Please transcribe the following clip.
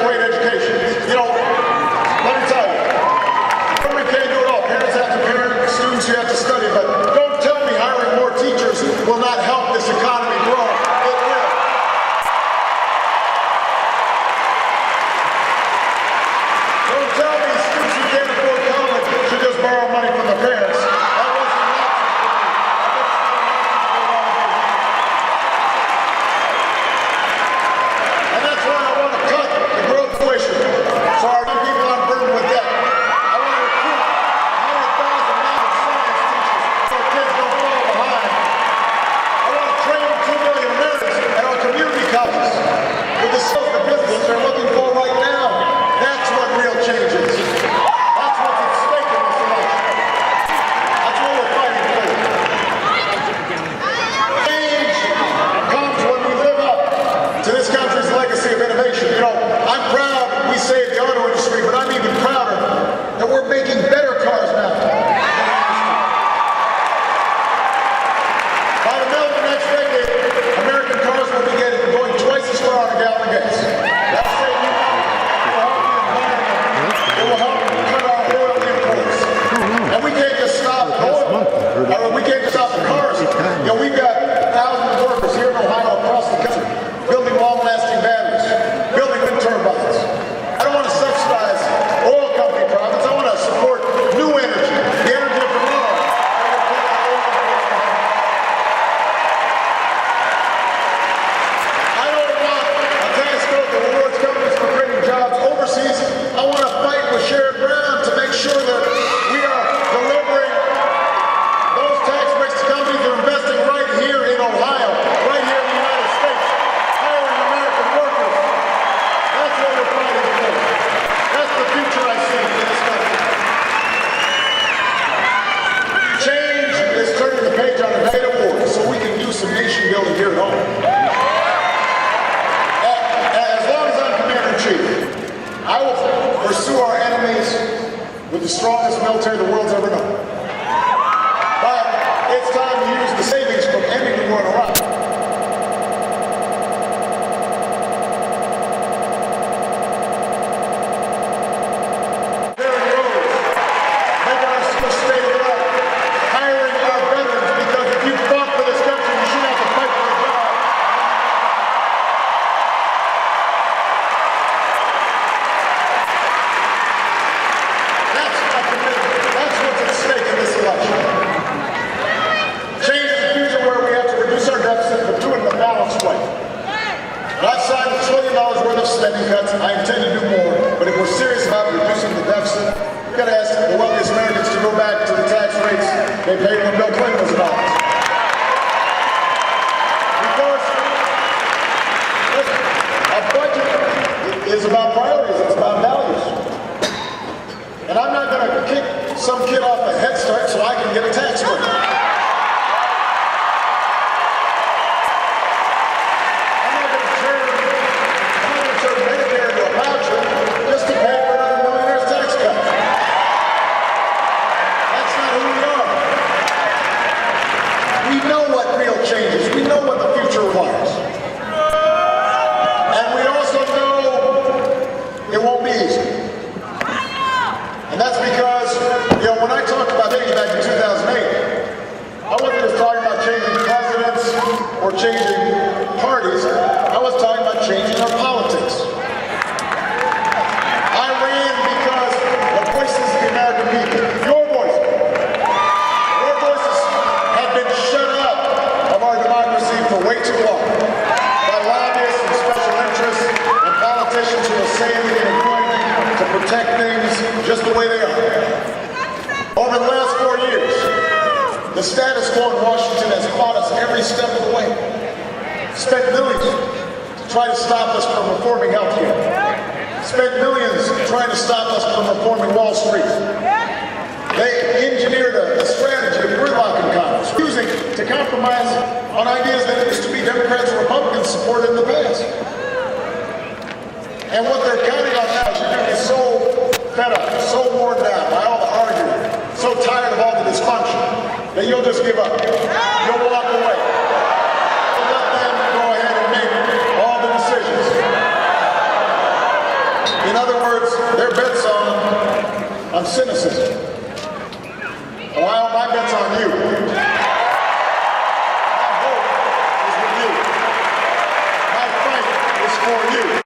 great education. You know, let me tell you, government can't do it all. Parents have to parent, students you have to study, but don't tell me hiring more teachers will not help this economy grow. It will. Don't tell me students who can't afford college should just borrow money from their parents. That wasn't an option for me. And that's why I want to cut the growth tuition. So our young people aren't burdened with debt. I want to recruit 100,000 math and science teachers so kids don't fall behind. I want to train 2 million Americans at our community colleges with the skills the businesses they're looking for right now. That's what real change is. That's what's at stake in this election. That's what we're fighting for. Change comes when we live up to this country's legacy of innovation. You know, I'm proud we saved the auto industry, but I'm even prouder that we're making better cars now. By the middle of the next decade, American cars will be going twice as far on a gallon of gas. That'll save you money. It will help the environment. It will help cut our oil imports. And we can't just stop oil. We can't just stop the cars. You know, we've got thousands of workers here in Ohio across the country building long-lasting batteries, building wind turbines. I don't want to subsidize oil company profits. I want to support new energy, the energy of tomorrow. I don't want a tax code that rewards companies for creating jobs overseas. I want to fight with shared ground to make sure that we are delivering those tax breaks to companies that are investing right here in Ohio, right here in the United States, hiring American workers. That's what we're fighting for. That's the future I see in this country. Change is turning the page on a negative war so we can do some nation building here at home. As long as I'm Commander-in-Chief, I will pursue our enemies with the strongest military the world's ever known. But it's time to use the savings from ending the war in Iraq. Repairing roads, making our schools state-of-the-art, hiring our veterans, because if you fought for this country, you shouldn't have to fight for a job. That's my commitment. That's what's at stake in this election. Change the future where we have to reduce our deficit, but do it in a balanced way. And I've signed $1 trillion worth of spending cuts. I intend to do more. But if we're serious about reducing the deficit, we've got to ask the wealthiest Americans to go back to the tax rates they paid when Bill Clinton was in office. Because listen, a budget is about priorities. It's about values. And I'm not going to kick some kid off a Head Start so I can get a tax break. I'm not going to turn Medicare into a voucher just to pay for another millionaire's tax cut. That's not who we are. We know what real change is. We know what the future requires. And we also know it won't be easy. And that's because, you know, when I talked about change back in 2008, I wasn't just talking about changing presidents or changing parties. I was talking about changing our politics. I ran because the voices of the American people, your voices have been shut out of our democracy for way too long by lobbyists and special interests and politicians who will say anything and do anything to protect things just the way they are. Over the last 4 years, the status quo in Washington has fought us every step of the way. Spent millions to try to stop us from reforming healthcare. Spent millions trying to stop us from reforming Wall Street. They engineered a strategy of gridlocking Congress, refusing to compromise on ideas that used to be Democrats and Republicans supported in the past. And what they're counting on now is you're going to be so fed up, so worn down by all the arguing, so tired of all the dysfunction, that you'll just give up. You'll walk away. You'll let them go ahead and make all the decisions. on cynicism. Ohio, my bet's on you.